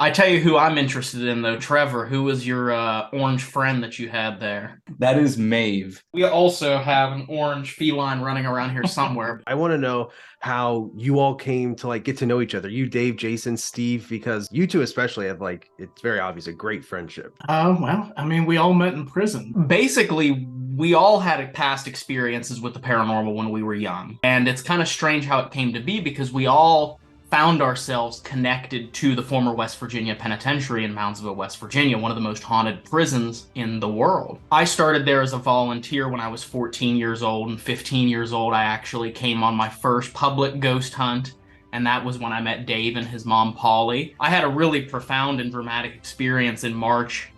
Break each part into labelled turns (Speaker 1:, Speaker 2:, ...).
Speaker 1: I tell you who I'm interested in, though. Trevor, who was your orange friend that you had there?
Speaker 2: That is Maeve.
Speaker 1: We also have an orange feline running around here somewhere.
Speaker 3: I want to know how you all came to like get to know each other. You, Dave, Jason, Steve, because you two especially have like it's very obvious a great friendship.
Speaker 4: Well, I mean, we all met in prison.
Speaker 1: Basically, we all had past experiences with the paranormal when we were young. And it's kind of strange how it came to be because we all found ourselves connected to the former West Virginia Penitentiary in Moundsville, West Virginia, one of the most haunted prisons in the world. I started there as a volunteer when I was 14 years old, and 15 years old, I actually came on my first public ghost hunt, and that was when I met Dave and his mom, Polly. I had a really profound and dramatic experience in March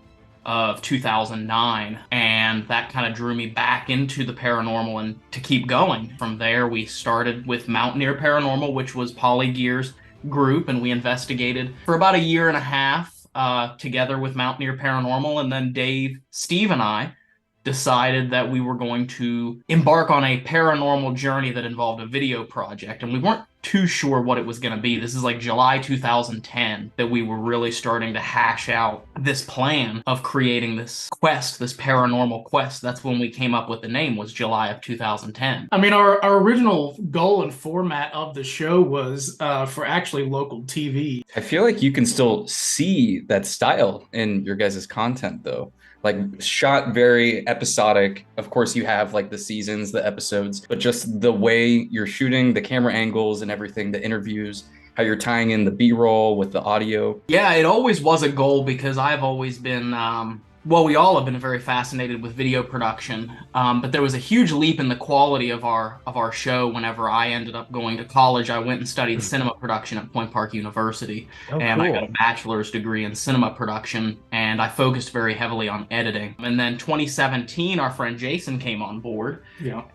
Speaker 1: of 2009, and that kind of drew me back into the paranormal and to keep going. From there, we started with Mountaineer Paranormal, which was Polly Gear's group, and we investigated for about a year and a half together with Mountaineer Paranormal, and then Dave, Steve, and I decided that we were going to embark on a paranormal journey that involved a video project, and we weren't too sure what it was going to be. This is like July 2010 that we were really starting to hash out this plan of creating this quest, this paranormal quest. That's when we came up with the name, was July of 2010.
Speaker 4: I mean, our original goal and format of the show was for actually local TV.
Speaker 2: I feel like you can still see that style in your guys' content, though. Like shot very episodic. Of course, you have like the seasons, the episodes, but just the way you're shooting, the camera angles and everything, the interviews, how you're tying in the B-roll with the audio.
Speaker 1: Yeah, it always was a goal because I've always been, well, we all have been very fascinated with video production, but there was a huge leap in the quality of our show whenever I ended up going to college. I went and studied cinema production at Point Park University, and I got a bachelor's degree in cinema production, and I focused very heavily on editing. And then 2017, our friend Jason came on board,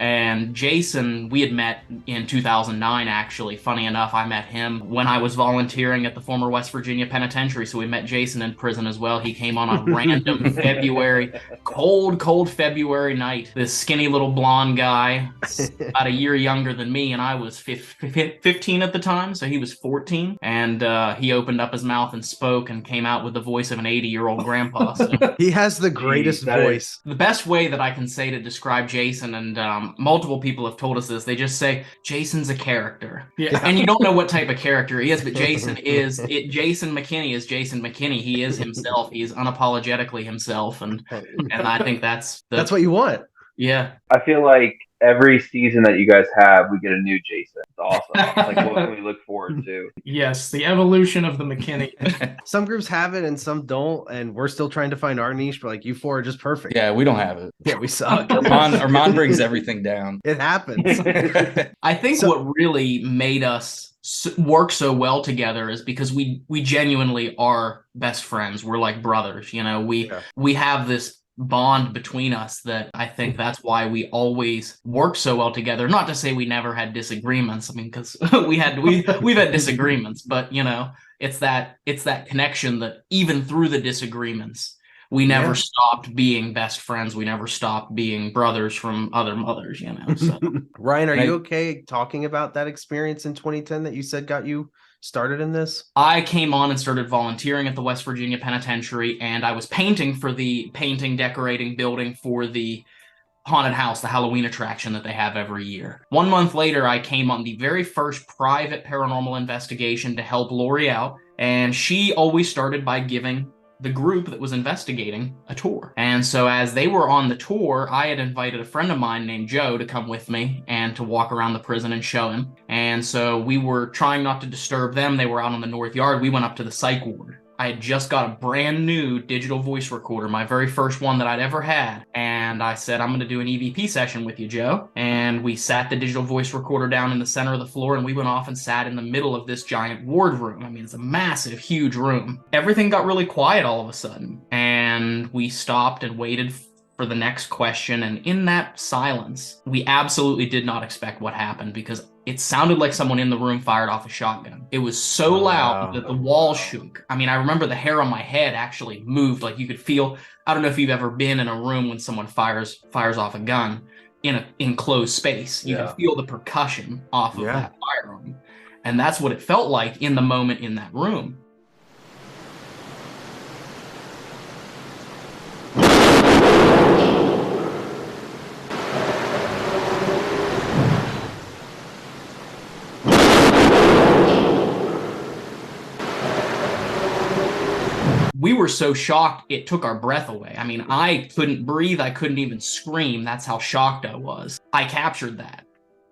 Speaker 1: and Jason, we had met in 2009, actually. Funny enough, I met him when I was volunteering at the former West Virginia Penitentiary, so we met Jason in prison as well. He came on a random February, cold February night. This skinny little blonde guy, about a year younger than me, and I was 15 at the time, so he was 14. And he opened up his mouth and spoke and came out with the voice of an 80-year-old grandpa. So.
Speaker 3: He has the greatest voice.
Speaker 1: The best way that I can say to describe Jason, and multiple people have told us this, they just say, Jason's a character.
Speaker 4: Yeah.
Speaker 1: And you don't know what type of character he is, but Jason McKinney is Jason McKinney. He is himself. He is unapologetically himself. And I think that's
Speaker 3: what you want.
Speaker 1: Yeah.
Speaker 5: I feel like every season that you guys have, we get a new Jason. It's awesome. Like, what can we look forward to?
Speaker 4: Yes, the evolution of the McKinney.
Speaker 3: Some groups have it and some don't, and we're still trying to find our niche, but like you four are just perfect.
Speaker 2: Yeah, we don't have it.
Speaker 3: Yeah, we suck.
Speaker 2: Armand brings everything down.
Speaker 3: It happens.
Speaker 1: I think what really made us work so well together is because we genuinely are best friends. We're like brothers, we have this bond between us that I think that's why we always work so well together. Not to say we never had disagreements. I mean, because we've had disagreements, but it's that connection that even through the disagreements, we never stopped being best friends. We never stopped being brothers from other mothers, So.
Speaker 3: Ryan, are you okay talking about that experience in 2010 that you said got you started in this?
Speaker 1: I came on and started volunteering at the West Virginia Penitentiary, and I was painting for the decorating building for the haunted house, the Halloween attraction that they have every year. 1 month later, I came on the very first private paranormal investigation to help Lori out, and she always started by giving the group that was investigating a tour. And so as they were on the tour, I had invited a friend of mine named Joe to come with me and to walk around the prison and show him. And so we were trying not to disturb them. They were out on the north yard. We went up to the psych ward. I had just got a brand new digital voice recorder, my very first one that I'd ever had. And I said, I'm going to do an EVP session with you, Joe. And we sat the digital voice recorder down in the center of the floor, and we went off and sat in the middle of this giant ward room. I mean, it's a massive, huge room. Everything got really quiet all of a sudden. And we stopped and waited for the next question. And in that silence, we absolutely did not expect what happened, because it sounded like someone in the room fired off a shotgun. It was so loud that the walls shook. I mean, I remember the hair on my head actually moved. Like you could feel, I don't know if you've ever been in a room when someone fires off a gun in an enclosed space. You can feel the percussion off of that firearm. And that's what it felt like in the moment in that room. we were so shocked it took our breath away. I mean, I couldn't breathe. I couldn't even scream. That's how shocked I was. I captured that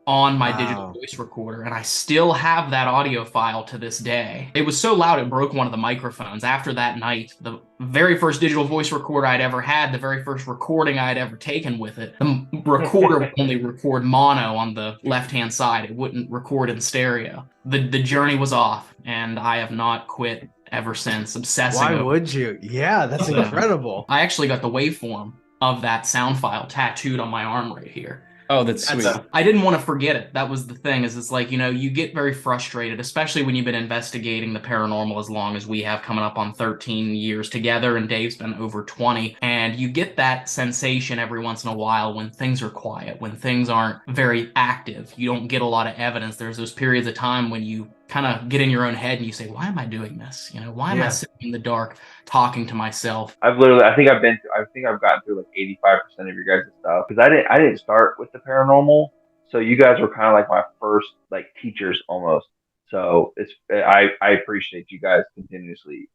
Speaker 1: on my digital voice recorder, and I still have that audio file to this day. It was so loud it broke one of the microphones. After that night, the very first digital voice recorder I'd ever had, the very first recording I'd ever taken with it, the recorder would only record mono on the left-hand side. It wouldn't record in stereo. The journey was off, and I have not quit ever since, obsessing
Speaker 3: Why
Speaker 1: over
Speaker 3: would you? Yeah, that's incredible.
Speaker 1: I actually got the waveform of that sound file tattooed on my arm right here.
Speaker 2: Oh, that's sweet.
Speaker 1: I didn't want to forget it. That was the thing, is it's like, you know, you get very frustrated, especially when you've been investigating the paranormal as long as we have, coming up on 13 years together, and Dave's been over 20. And you get that sensation every once in a while when things are quiet, when things aren't very active. You don't get a lot of evidence. There's those periods of time when you kind of get in your own head and you say, why am I doing this? You know, why am I sitting in the dark talking to myself?
Speaker 5: I think I've gotten through like 85% of your guys' stuff, because I didn't start with the paranormal, so you guys were kind of like my first like teachers almost. So I appreciate you guys continuously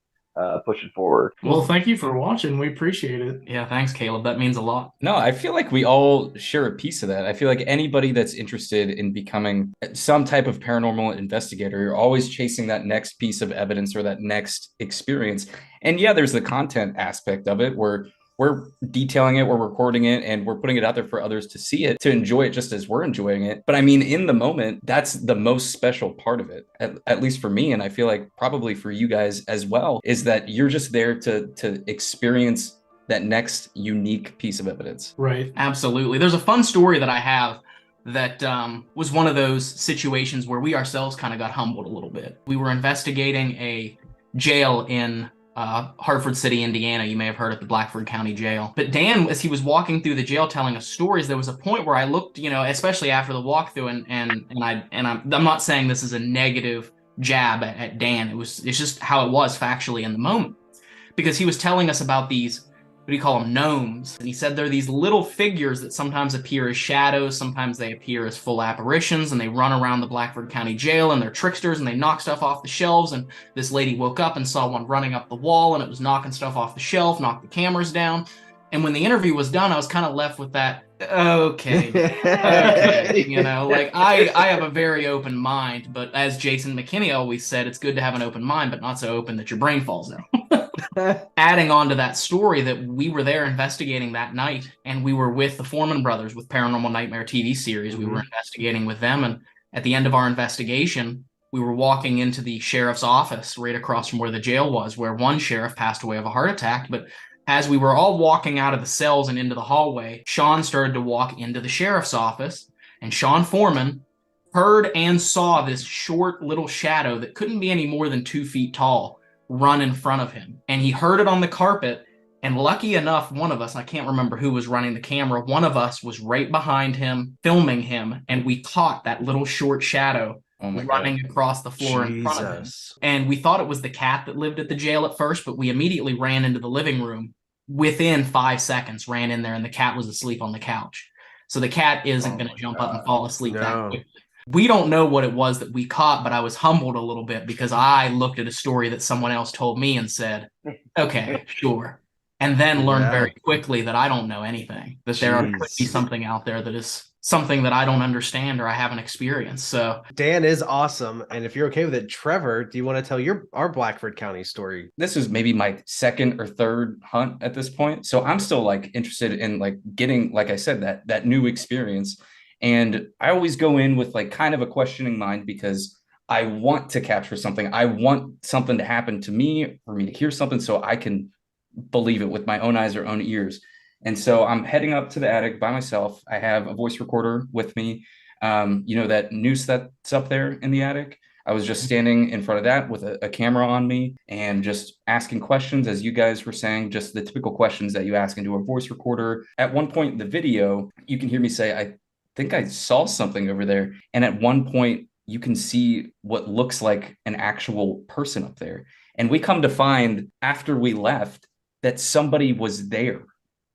Speaker 5: pushing forward.
Speaker 4: Well, thank you for watching. We appreciate it.
Speaker 1: Yeah, thanks, Caleb. That means a lot.
Speaker 2: No, I feel like we all share a piece of that. I feel like anybody that's interested in becoming some type of paranormal investigator, you're always chasing that next piece of evidence or that next experience. And yeah, there's the content aspect of it where we're detailing it, we're recording it, and we're putting it out there for others to see it, to enjoy it just as we're enjoying it. But I mean, in the moment, that's the most special part of it, at least for me. And I feel like probably for you guys as well, is that you're just there to experience that next unique piece of evidence.
Speaker 4: Right.
Speaker 1: Absolutely. There's a fun story that I have that was one of those situations where we ourselves kind of got humbled a little bit. We were investigating a jail in Hartford City, Indiana. You may have heard of the Blackford County Jail. But Dan, as he was walking through the jail telling us stories, there was a point where I looked, you know, especially after the walkthrough, and I'm not saying this is a negative jab at Dan. It's just how it was factually in the moment, because he was telling us about these, what do you call them, gnomes. And he said they're these little figures that sometimes appear as shadows, sometimes they appear as full apparitions, and they run around the Blackford County Jail, and they're tricksters, and they knock stuff off the shelves. And this lady woke up and saw one running up the wall, and it was knocking stuff off the shelf, knocked the cameras down. And when the interview was done, I was kind of left with that, okay, you know, like I have a very open mind, but as Jason McKinney always said, it's good to have an open mind, but not so open that your brain falls out. Adding on to that story, that we were there investigating that night, and we were with the Foreman brothers with Paranormal Nightmare TV series. We were investigating with them, and at the end of our investigation, we were walking into the sheriff's office right across from where the jail was, where one sheriff passed away of a heart attack. But as we were all walking out of the cells and into the hallway, Sean started to walk into the sheriff's office, and Sean Foreman heard and saw this short little shadow that couldn't be any more than 2 feet tall run in front of him. And he heard it on the carpet, and lucky enough, one of us, I can't remember who was running the camera, one of us was right behind him, filming him, and we caught that little short shadow running across the floor in front of him. And we thought it was the cat that lived at the jail at first, but we immediately ran into the living room. Within 5 seconds, ran in there, and the cat was asleep on the couch. So the cat isn't going to jump up and fall asleep that quickly. We don't know what it was that we caught, but I was humbled a little bit because I looked at a story that someone else told me and said, okay, sure. And then learned very quickly that I don't know anything, that there could be something out there that is something that I don't understand or I haven't experienced. So
Speaker 3: Dan is awesome. And if you're okay with it, Trevor, do you want to tell our Blackford County story?
Speaker 2: This is maybe my second or third hunt at this point. So I'm still like interested in like getting, like I said, that new experience. And I always go in with like kind of a questioning mind, because I want to capture something. I want something to happen to me, for me to hear something so I can believe it with my own eyes or own ears. And so I'm heading up to the attic by myself. I have a voice recorder with me. You know, that noose that's up there in the attic. I was just standing in front of that with a camera on me and just asking questions, as you guys were saying, just the typical questions that you ask into a voice recorder. At one point in the video, you can hear me say, I think I saw something over there. And at one point, you can see what looks like an actual person up there. And we come to find, after we left, that somebody was there.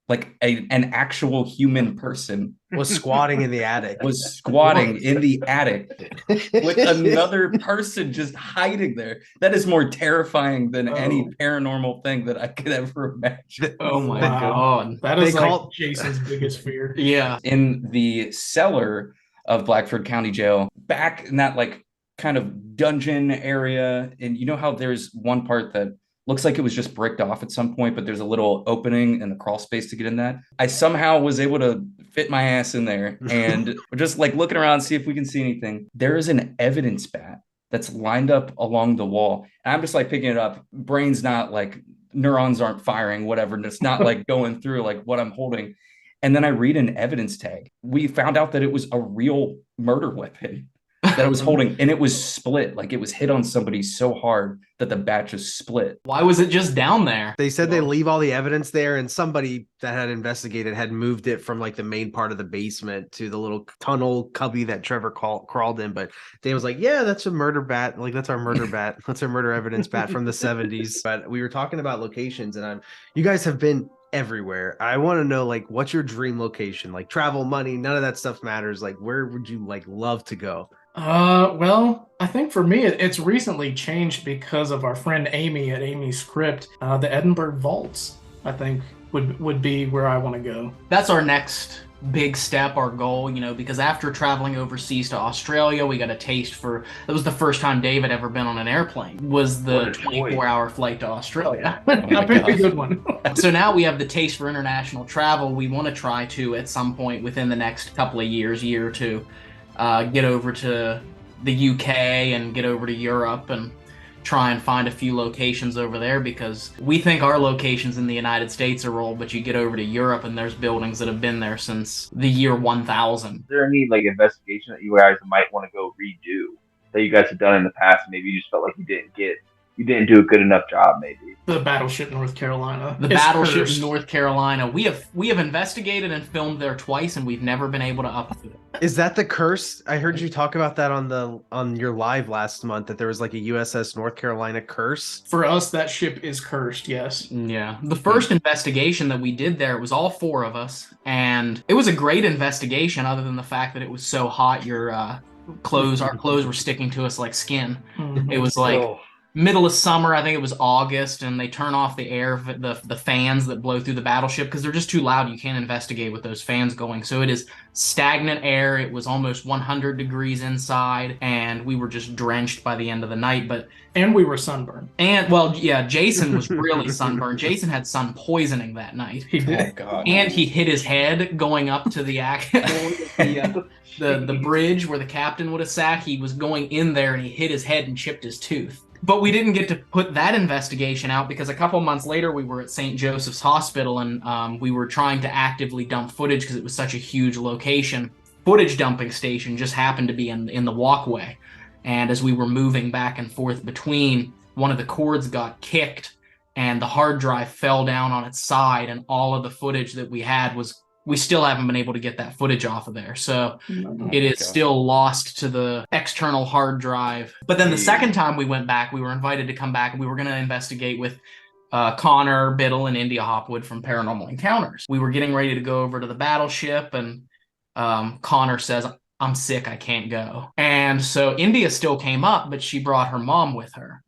Speaker 2: like an actual human person
Speaker 3: Was squatting in the attic.
Speaker 2: was squatting in the attic with another person just hiding there. That is more terrifying than any paranormal thing that I could ever imagine.
Speaker 1: Oh my
Speaker 4: Wow.
Speaker 1: God.
Speaker 4: That
Speaker 3: They
Speaker 4: is like
Speaker 3: call-
Speaker 4: Jason's biggest fear.
Speaker 1: Yeah.
Speaker 2: In the cellar of Blackford County Jail, back in that like kind of dungeon area, and you know how there's one part that looks like it was just bricked off at some point, but there's a little opening in the crawl space to get in that. I somehow was able to fit my ass in there and we're just like looking around, see if we can see anything. There is an evidence bat that's lined up along the wall. And I'm just like picking it up. Brain's not like neurons aren't firing, whatever. And it's not like going through like what I'm holding. And then I read an evidence tag. We found out that it was a real murder weapon that I was holding, and it was split. Like it was hit on somebody so hard that the bat just split.
Speaker 1: Why was it just down there?
Speaker 3: They said they leave all the evidence there, and somebody that had investigated had moved it from like the main part of the basement to the little tunnel cubby that Trevor crawled in. But Dave was like, "Yeah, that's a murder bat. Like that's our murder bat. That's our murder evidence bat from the '70s." But we were talking about locations, and you guys have been everywhere. I want to know, like, what's your dream location? Like travel, money, none of that stuff matters. Like, where would you like love to go?
Speaker 4: Well, I think for me, it's recently changed because of our friend Amy at Amy's Script. The Edinburgh Vaults, I think, would be where I want to go.
Speaker 1: That's our next big step, our goal, you know, because after traveling overseas to Australia, we got a taste for, that was the first time Dave had ever been on an airplane, was the 24-hour flight to Australia.
Speaker 4: I picked a good one.
Speaker 1: So now we have the taste for international travel. We want to try to, at some point within the next couple of years, year or two, get over to the UK and get over to Europe and try and find a few locations over there, because we think our locations in the United States are old, but you get over to Europe and there's buildings that have been there since the year 1000.
Speaker 5: Is there any like investigation that you guys might want to go redo that you guys have done in the past? Maybe you just felt like you didn't do a good enough job, maybe.
Speaker 4: The Battleship North Carolina.
Speaker 1: The Battleship North Carolina. We have investigated and filmed there twice, and we've never been able to upload it.
Speaker 3: Is that the curse? I heard you talk about that on your live last month, that there was like a USS North Carolina curse.
Speaker 4: For us, that ship is cursed, yes.
Speaker 1: Yeah. The first investigation that we did there, it was all four of us, and it was a great investigation other than the fact that it was so hot our clothes were sticking to us like skin. It was like middle of summer, I think it was August, and they turn off the air, the fans that blow through the battleship because they're just too loud. You can't investigate with those fans going. So it is stagnant air. It was almost 100 degrees inside, and we were just drenched by the end of the night.
Speaker 4: And we were sunburned.
Speaker 1: And well, yeah, Jason was really sunburned. Jason had sun poisoning that night.
Speaker 4: He did.
Speaker 2: Oh God.
Speaker 1: And he hit his head going up to the bridge where the captain would have sat. He was going in there and he hit his head and chipped his tooth. But we didn't get to put that investigation out because a couple months later we were at St. Joseph's Hospital, and we were trying to actively dump footage because it was such a huge location. Footage dumping station just happened to be in the walkway. And as we were moving back and forth between, one of the cords got kicked and the hard drive fell down on its side, and all of the footage that we had we still haven't been able to get that footage off of there. So it is still lost to the external hard drive. But then the second time we went back, we were invited to come back, and we were going to investigate with Connor Biddle and India Hopwood from Paranormal Encounters. We were getting ready to go over to the battleship, and Connor says, "I'm sick, I can't go." And so India still came up, but she brought her mom with her.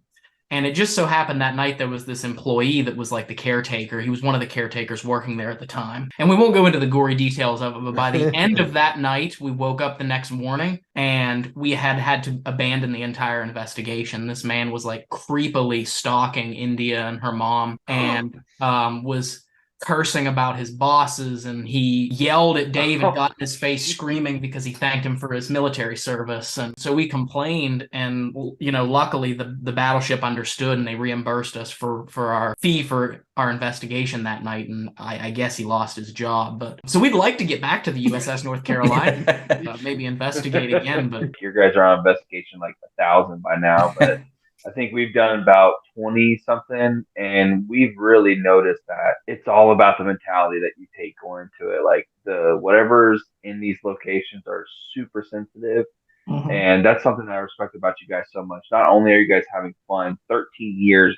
Speaker 1: And it just so happened that night there was this employee that was like the caretaker. He was one of the caretakers working there at the time. And we won't go into the gory details of it, but by the end of that night, we woke up the next morning and we had to abandon the entire investigation. This man was like creepily stalking India and her mom, and was cursing about his bosses, and he yelled at Dave and got in his face screaming because he thanked him for his military service. And so we complained, and luckily the battleship understood, and they reimbursed us for our fee for our investigation that night. And I guess he lost his job. But so we'd like to get back to the USS North Carolina, maybe investigate again. But
Speaker 5: your guys are on investigation like 1,000 by now, but I think we've done about 20 something, and we've really noticed that it's all about the mentality that you take going into it. Like the whatever's in these locations are super sensitive. And that's something that I respect about you guys so much. Not only are you guys having fun, 13 years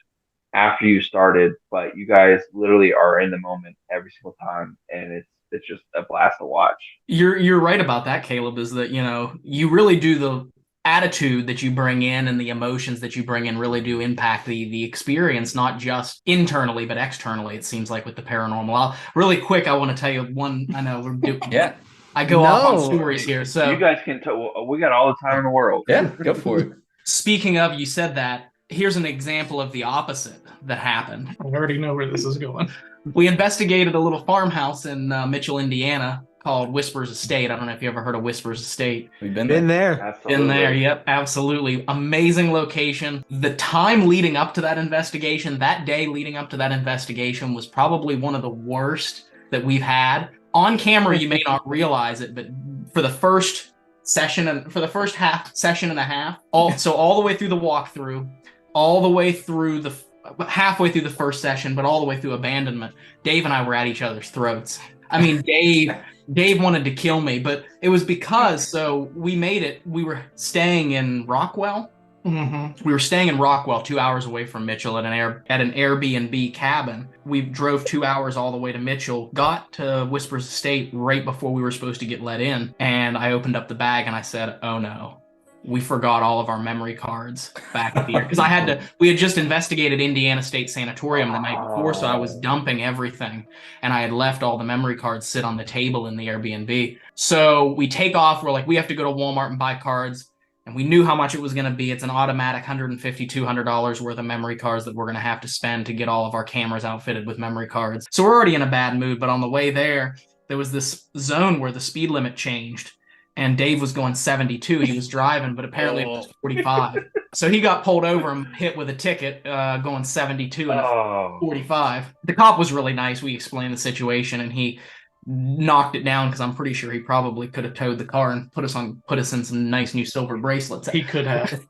Speaker 5: after you started, but you guys literally are in the moment every single time, and it's just a blast to watch.
Speaker 1: You're right about that, Caleb, is that, you really do the attitude that you bring in and the emotions that you bring in really do impact the experience, not just internally, but externally, it seems like with the paranormal. Really quick, I want to tell you one, I know we're doing,
Speaker 2: Yeah.
Speaker 1: I go off on
Speaker 3: No.
Speaker 1: stories here. So
Speaker 5: You guys can we got all the time in the world.
Speaker 2: Yeah, go for it.
Speaker 1: speaking of, you said that, here's an example of the opposite that happened.
Speaker 4: I already know where this is going.
Speaker 1: We investigated a little farmhouse in Mitchell, Indiana called Whispers Estate. I don't know if you ever heard of Whispers Estate.
Speaker 2: We've been
Speaker 3: Been
Speaker 2: there.
Speaker 3: there.
Speaker 5: Absolutely.
Speaker 1: In there, yep, absolutely. Amazing location. The time leading up to that investigation, that day leading up to that investigation was probably one of the worst that we've had. On camera, you may not realize it, but for the first session and for the first session and a half, all the way through the walkthrough, all the way through halfway through the first session, but all the way through abandonment, Dave and I were at each other's throats. I mean, Dave wanted to kill me, but it was because, so we made it. We were staying in Rockwell.
Speaker 4: Mm-hmm.
Speaker 1: We were staying in Rockwell, 2 hours away from Mitchell at an Airbnb cabin. We drove 2 hours all the way to Mitchell, got to Whispers Estate right before we were supposed to get let in. And I opened up the bag and I said, oh no, we forgot all of our memory cards back at the air. Because we had just investigated Indiana State Sanatorium the night before, so I was dumping everything. And I had left all the memory cards sit on the table in the Airbnb. So we take off, we're like, we have to go to Walmart and buy cards. And we knew how much it was going to be. It's an automatic $150, $200 worth of memory cards that we're going to have to spend to get all of our cameras outfitted with memory cards. So we're already in a bad mood, but on the way there was this zone where the speed limit changed. And Dave was going 72. He was driving, but apparently it was 45. So he got pulled over and hit with a ticket going 72 and 45. The cop was really nice. We explained the situation, and he knocked it down because I'm pretty sure he probably could have towed the car and put us in some nice new silver bracelets.
Speaker 4: He could have.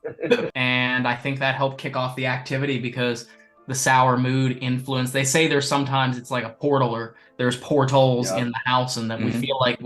Speaker 1: And I think that helped kick off the activity because the sour mood influence. They say there's sometimes it's like a portal or there's portals in the house, and that we feel like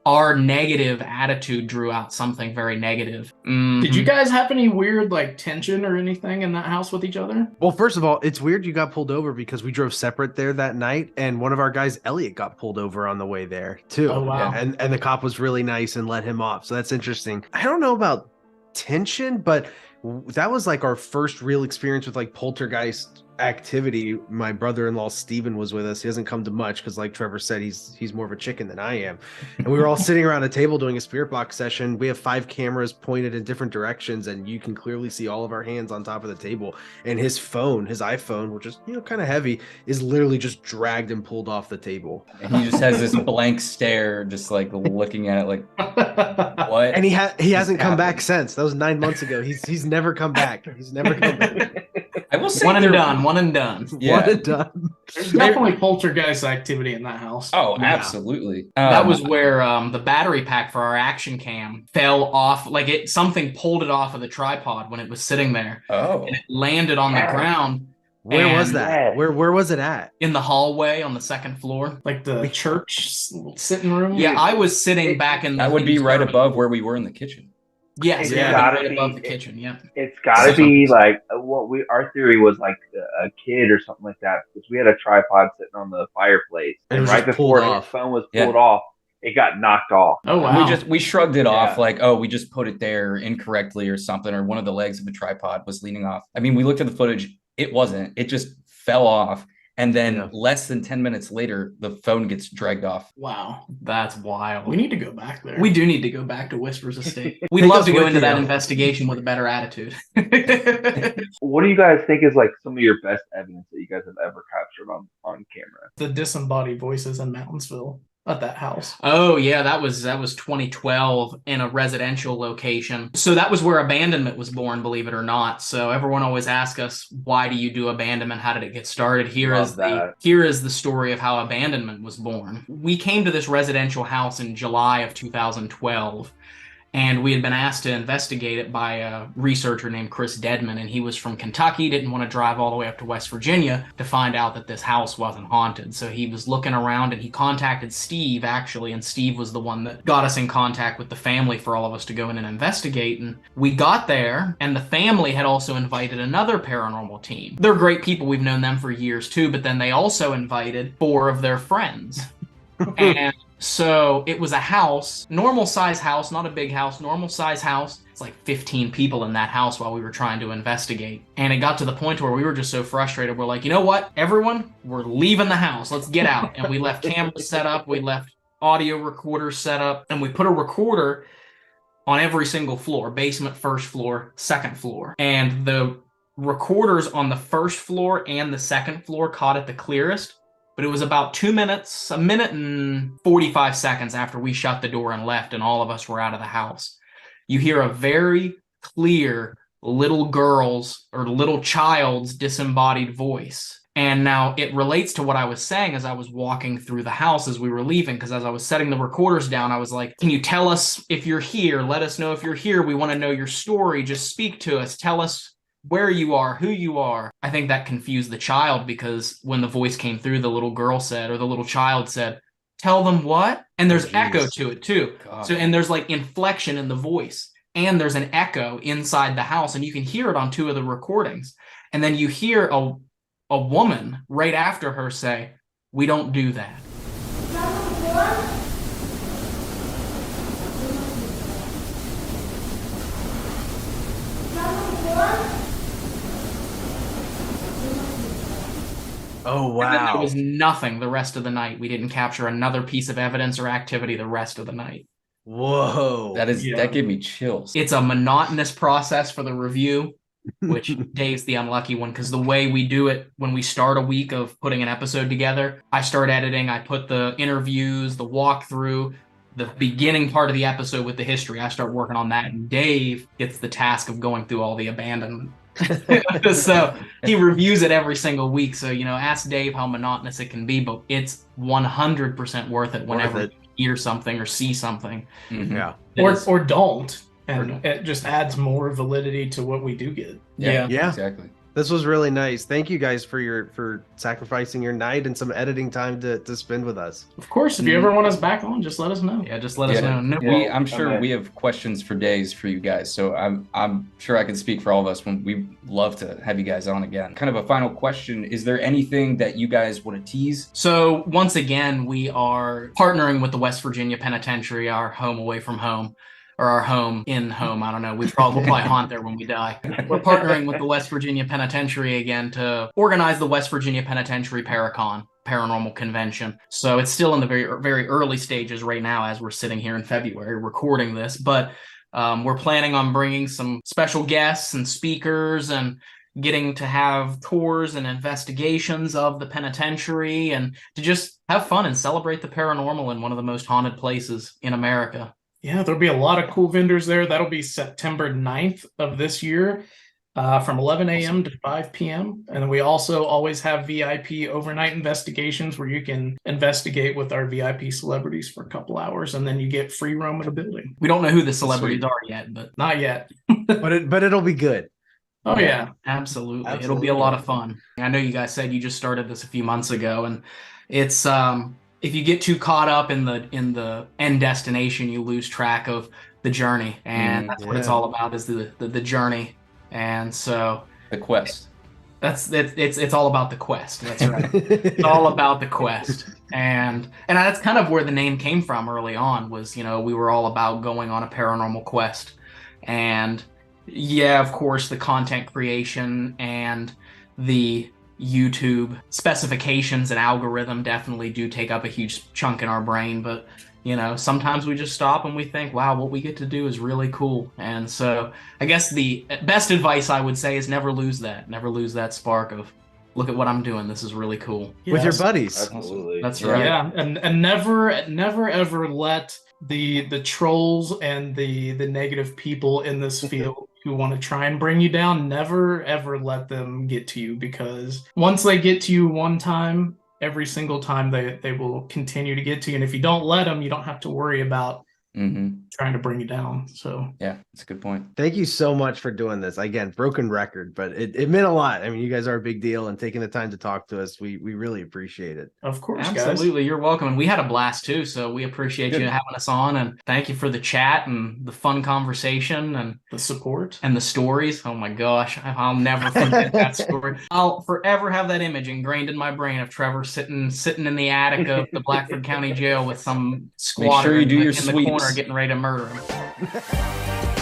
Speaker 1: our negative attitude drew out something very negative. Mm-hmm.
Speaker 4: Did you guys have any weird tension or anything in that house with each other?
Speaker 3: Well, first of all, it's weird you got pulled over because we drove separate there that night, and one of our guys, Elliot, got pulled over on the way there too.
Speaker 4: Oh wow!
Speaker 3: And the cop was really nice and let him off. So that's interesting. I don't know about tension, but that was like our first real experience with poltergeist activity. My brother-in-law Steven was with us. He hasn't come to much because, like Trevor said, he's more of a chicken than I am. And we were all sitting around a table doing a spirit box session. We have 5 cameras pointed in different directions, and you can clearly see all of our hands on top of the table. And his iPhone, which is kind of heavy, is literally just dragged and pulled off the table.
Speaker 2: And he just has this blank stare, just looking at it like, what?
Speaker 3: And he hasn't come back since. That was 9 months ago. He's never come back. He's never come back.
Speaker 2: I will say
Speaker 1: one and done.
Speaker 3: Yeah. One and done.
Speaker 4: There's definitely poltergeist activity in that house.
Speaker 2: Oh, absolutely.
Speaker 1: That was where the battery pack for our action cam fell off. Something pulled it off of the tripod when it was sitting there.
Speaker 2: Oh.
Speaker 1: And it landed on the ground.
Speaker 3: Where was that? Where was it at?
Speaker 1: In the hallway on the second floor.
Speaker 4: Like the church sitting room?
Speaker 1: Yeah, I was sitting back in the...
Speaker 2: That would be right above where we were in the kitchen.
Speaker 1: Yes, right above the kitchen, yeah.
Speaker 5: It's got to be our theory was a kid or something like that, because we had a tripod sitting on the fireplace, and right before his phone was pulled off, it got knocked off.
Speaker 4: Oh wow!
Speaker 2: We shrugged it off we just put it there incorrectly or something, or one of the legs of the tripod was leaning off. I mean, we looked at the footage; it wasn't. It just fell off. And then less than 10 minutes later, the phone gets dragged off.
Speaker 1: Wow. That's wild.
Speaker 4: We need to go back there.
Speaker 1: We do need to go back to Whispers Estate. We'd love to go into that investigation with a better attitude.
Speaker 5: What do you guys think is some of your best evidence that you guys have ever captured on camera?
Speaker 4: The disembodied voices in Mountains,ville at that house.
Speaker 1: Oh yeah, that was 2012 in a residential location. So that was where abandonment was born, believe it or not. So everyone always asks us, why do you do abandonment? How did it get started? Here is the story of how abandonment was born. We came to this residential house in July of 2012. And we had been asked to investigate it by a researcher named Chris Dedman, and he was from Kentucky, didn't want to drive all the way up to West Virginia to find out that this house wasn't haunted. So he was looking around, and he contacted Steve, actually, and Steve was the one that got us in contact with the family for all of us to go in and investigate. And we got there, and the family had also invited another paranormal team. They're great people. We've known them for years, too, but then they also invited 4 of their friends. And so it was a house, normal size house, not a big house, normal size house. It's like 15 people in that house while we were trying to investigate. And it got to the point where we were just so frustrated. We're like, you know what, everyone, we're leaving the house. Let's get out. And we left cameras set up. We left audio recorders set up. And we put a recorder on every single floor, basement, first floor, second floor. And the recorders on the first floor and the second floor caught it the clearest. But it was about 2 minutes, a minute and 45 seconds after we shut the door and left and all of us were out of the house. You hear a very clear little girl's or little child's disembodied voice. And now it relates to what I was saying as I was walking through the house as we were leaving, because as I was setting the recorders down, I was like, can you tell us if you're here? Let us know if you're here. We want to know your story. Just speak to us. Tell us where you are, who you are. I think that confused the child, because when the voice came through, the little girl said, or the little child said, tell them what? And there's echo to it too.
Speaker 2: God.
Speaker 1: So, and there's like inflection in the voice, and there's an echo inside the house, and you can hear it on 2 of the recordings. And then you hear a woman right after her say, we don't do that.
Speaker 3: Oh,
Speaker 1: And then there
Speaker 3: wow.
Speaker 1: was nothing the rest of the night. We didn't capture another piece of evidence or activity the rest of the night.
Speaker 3: Whoa.
Speaker 2: That gave me chills.
Speaker 1: It's a monotonous process for the review, which Dave's the unlucky one, because the way we do it when we start a week of putting an episode together, I start editing, I put the interviews, the walkthrough, the beginning part of the episode with the history. I start working on that, and Dave gets the task of going through all the abandonment. So he reviews it every single week. So, ask Dave how monotonous it can be, but it's 100% worth it whenever you hear something or see something.
Speaker 2: Mhm.
Speaker 3: Yeah.
Speaker 4: Or don't. And it just adds more validity to what we do get.
Speaker 1: Yeah.
Speaker 2: Exactly.
Speaker 3: This was really nice. Thank you guys for sacrificing your night and some editing time to spend with us.
Speaker 4: Of course, if you ever want us back on, just let us know.
Speaker 1: Yeah, just let us know. No,
Speaker 2: I'm sure we have questions for days for you guys, so I'm sure I can speak for all of us when we love to have you guys on again. Kind of a final question: is there anything that you guys want to tease?
Speaker 1: So once again, we are partnering with the West Virginia Penitentiary, our home away from home, or our home in home. I don't know. We'll probably haunt there when we die. We're partnering with the West Virginia Penitentiary again to organize the West Virginia Penitentiary Paracon, Paranormal Convention. So it's still in the very, very early stages right now as we're sitting here in February recording this. But we're planning on bringing some special guests and speakers and getting to have tours and investigations of the penitentiary and to just have fun and celebrate the paranormal in one of the most haunted places in America.
Speaker 4: Yeah, there'll be a lot of cool vendors there. That'll be September 9th of this year from 11 a.m. to 5 p.m. And then we also always have VIP overnight investigations where you can investigate with our VIP celebrities for a couple hours, and then you get free roam of the building.
Speaker 1: We don't know who the celebrities are yet, but
Speaker 4: Not yet.
Speaker 3: But it'll be good.
Speaker 4: Oh, yeah.
Speaker 1: absolutely. It'll be a lot of fun. I know you guys said you just started this a few months ago, and it's if you get too caught up in the end destination, you lose track of the journey, and that's what it's all about, is the journey. And so
Speaker 2: The quest.
Speaker 1: it's all about the quest. That's right. It's all about the quest. And that's kind of where the name came from early on, was, we were all about going on a paranormal quest. And yeah, of course, the content creation and the YouTube specifications and algorithm definitely do take up a huge chunk in our brain, but sometimes we just stop and we think, wow, what we get to do is really cool. And so I guess the best advice I would say is never lose that spark of, look at what I'm doing, this is really cool.
Speaker 3: With your
Speaker 4: Yes.
Speaker 3: buddies.
Speaker 5: Absolutely.
Speaker 1: That's right.
Speaker 4: Yeah, and never ever let the trolls and the negative people in this field who want to try and bring you down, never ever let them get to you, because once they get to you one time, every single time they will continue to get to you. And if you don't let them, you don't have to worry about trying to bring you down. So
Speaker 2: Yeah, that's a good point.
Speaker 3: Thank you so much for doing this. Again, broken record, but it meant a lot. I mean, you guys are a big deal, and taking the time to talk to us, we really appreciate it.
Speaker 4: of course,
Speaker 1: Absolutely, you're welcome. And we had a blast too, so we appreciate
Speaker 2: Good.
Speaker 1: you having us on, and thank you for the chat and the fun conversation and
Speaker 4: guys, the support.
Speaker 1: the stories. Oh my gosh, I'll never forget that story. I'll forever have that image ingrained in my brain of Trevor sitting in the attic of the Blackford County Jail with some squatter
Speaker 2: you do
Speaker 1: in
Speaker 2: your
Speaker 1: the corner
Speaker 2: sweeps.
Speaker 1: getting ready to murder him.